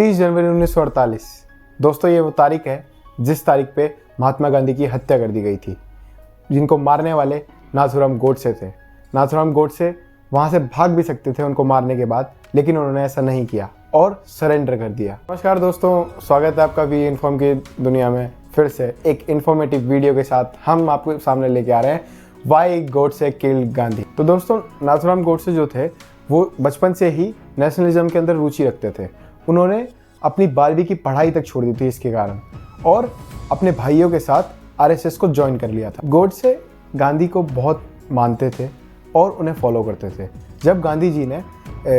30 जनवरी 1948। दोस्तों ये वो तारीख है जिस तारीख पे महात्मा गांधी की हत्या कर दी गई थी, जिनको मारने वाले नाथूराम गोडसे थे। नाथूराम गोडसे वहाँ से भाग भी सकते थे उनको मारने के बाद, लेकिन उन्होंने ऐसा नहीं किया और सरेंडर कर दिया। नमस्कार दोस्तों, स्वागत है आपका वी इन्फॉर्म की दुनिया में। फिर से एक इन्फॉर्मेटिव वीडियो के साथ हम आपके सामने लेके आ रहे हैं वाई गोडसे किल्ड गांधी। तो दोस्तों, नाथूराम गोडसे जो थे वो बचपन से ही नेशनलिज्म के अंदर रुचि रखते थे। उन्होंने अपनी 12वीं की पढ़ाई तक छोड़ दी थी इसके कारण, और अपने भाइयों के साथ आरएसएस को ज्वाइन कर लिया था। गोडसे गांधी को बहुत मानते थे और उन्हें फॉलो करते थे। जब गांधी जी ने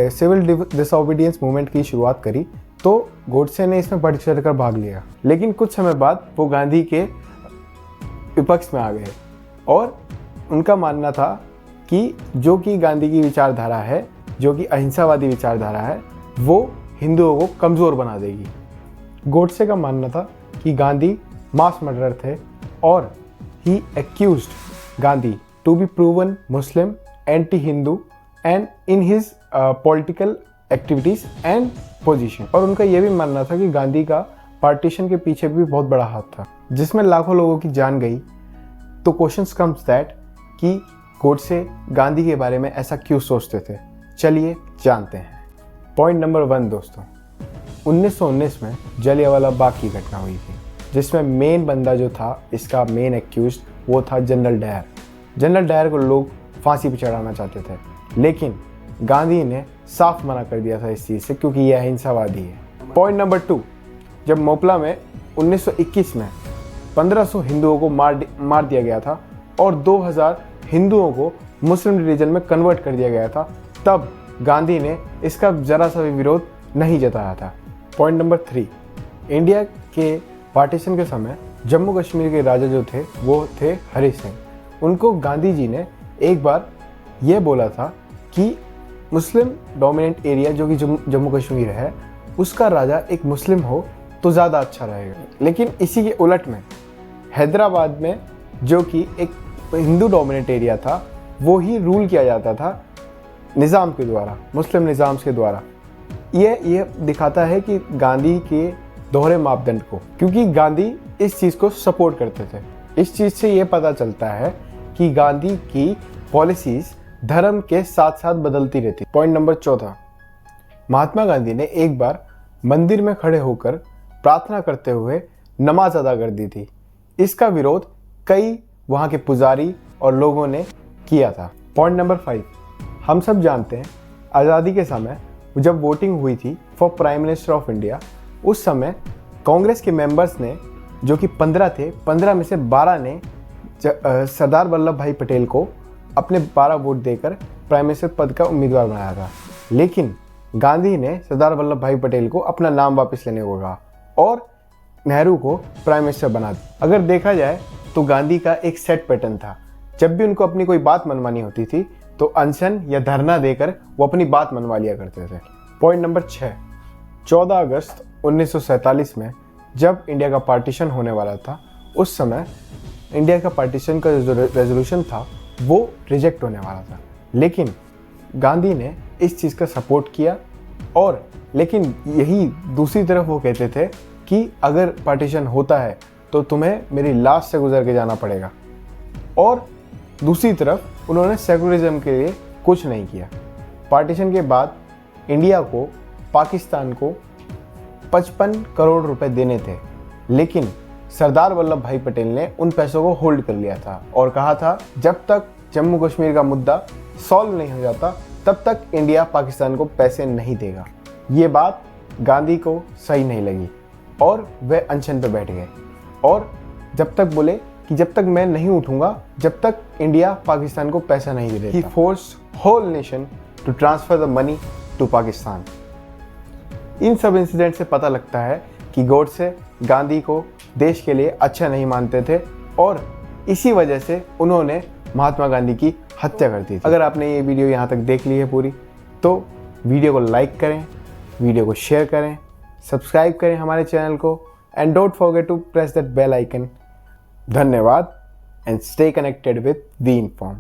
सिविल डिसओबीडियंस मूवमेंट की शुरुआत करी तो गोडसे ने इसमें बढ़ चढ़ कर भाग लिया, लेकिन कुछ समय बाद वो गांधी के विपक्ष में आ गए और उनका मानना था कि जो कि गांधी की विचारधारा है, जो कि अहिंसावादी विचारधारा है, वो हिंदुओं को कमज़ोर बना देगी। गोडसे का मानना था कि गांधी मास मर्डरर थे और he accused Gandhi to be proven Muslim, anti Hindu and in his political activities and position. और उनका यह भी मानना था कि गांधी का पार्टीशन के पीछे भी बहुत बड़ा हाथ था, जिसमें लाखों लोगों की जान गई। तो क्वेश्चंस कम्स दैट कि गोडसे गांधी के बारे में ऐसा क्यों सोचते थे। चलिए जानते हैं। पॉइंट नंबर 1 दोस्तों, 1919 में जलियांवाला बाग की घटना हुई थी, जिसमें मेन बंदा जो था, इसका मेन एक्यूज्ड, वो था जनरल डायर। जनरल डायर को लोग फांसी पर चढ़ाना चाहते थे, लेकिन गांधी ने साफ मना कर दिया था इस चीज़ से, क्योंकि यह अहिंसावादी है। पॉइंट नंबर 2, जब मोपला में 1921 में 1500 हिंदुओं को मार दिया गया था और 2000 हिंदुओं को मुस्लिम रिलीजन में कन्वर्ट कर दिया गया था, तब गांधी ने इसका ज़रा सा भी विरोध नहीं जताया था। पॉइंट नंबर 3, इंडिया के पार्टीशन के समय जम्मू कश्मीर के राजा जो थे वो थे हरि सिंह। उनको गांधी जी ने एक बार ये बोला था कि मुस्लिम डोमिनेंट एरिया जो कि जम्मू कश्मीर है, उसका राजा एक मुस्लिम हो तो ज़्यादा अच्छा रहेगा। लेकिन इसी के उलट में हैदराबाद में, जो कि एक हिंदू डोमिनेंट एरिया था, वो ही रूल किया जाता था निज़ाम के द्वारा, मुस्लिम निज़ाम के द्वारा। ये दिखाता है कि गांधी के दोहरे मापदंड को, क्योंकि गांधी इस चीज़ को सपोर्ट करते थे। इस चीज़ से ये पता चलता है कि गांधी की पॉलिसीज़ धर्म के साथ साथ बदलती रहती। पॉइंट नंबर 14, महात्मा गांधी ने एक बार मंदिर में खड़े होकर प्रार्थना करते हुए नमाज अदा कर दी थी। इसका विरोध कई वहाँ के पुजारी और लोगों ने किया था। पॉइंट नंबर 5, हम सब जानते हैं आज़ादी के समय जब वोटिंग हुई थी for prime minister of India, उस समय कांग्रेस के मेंबर्स ने, जो कि 15 थे, 15 में से 12 ने सरदार वल्लभ भाई पटेल को अपने 12 वोट देकर प्राइम मिनिस्टर पद का उम्मीदवार बनाया था। लेकिन गांधी ने सरदार वल्लभ भाई पटेल को अपना नाम वापस लेने को कहा और नेहरू को प्राइम मिनिस्टर बना दिया। अगर देखा जाए तो गांधी का एक सेट पैटर्न था। जब भी उनको अपनी कोई बात मनवानी होती थी तो अनशन या धरना देकर वो अपनी बात मनवा लिया करते थे। पॉइंट नंबर 6, 14 अगस्त 1947 में जब इंडिया का पार्टीशन होने वाला था, उस समय इंडिया का पार्टीशन का जो रेजोल्यूशन था वो रिजेक्ट होने वाला था, लेकिन गांधी ने इस चीज़ का सपोर्ट किया। और लेकिन यही दूसरी तरफ वो कहते थे कि अगर पार्टीशन होता है तो तुम्हें मेरी लाश से गुजर के जाना पड़ेगा। और दूसरी तरफ उन्होंने सेकुलरिज्म के लिए कुछ नहीं किया। पार्टीशन के बाद इंडिया को, पाकिस्तान को 55 करोड़ रुपए देने थे, लेकिन सरदार वल्लभ भाई पटेल ने उन पैसों को होल्ड कर लिया था और कहा था जब तक जम्मू कश्मीर का मुद्दा सॉल्व नहीं हो जाता तब तक इंडिया पाकिस्तान को पैसे नहीं देगा। ये बात गांधी को सही नहीं लगी और वे अनशन पर बैठ गए और जब तक बोले कि जब तक मैं नहीं उठूंगा, जब तक इंडिया पाकिस्तान को पैसा नहीं देता। He forced whole nation to transfer the money to Pakistan. इन सब इंसिडेंट से पता लगता है कि गोडसे गांधी को देश के लिए अच्छा नहीं मानते थे और इसी वजह से उन्होंने महात्मा गांधी की हत्या कर दी थी। अगर आपने ये वीडियो यहाँ तक देख ली है पूरी, तो वीडियो को लाइक करें, वीडियो को शेयर करें, सब्सक्राइब करें हमारे चैनल को, and don't forget to press that bell icon. धन्यवाद and stay connected with We inform.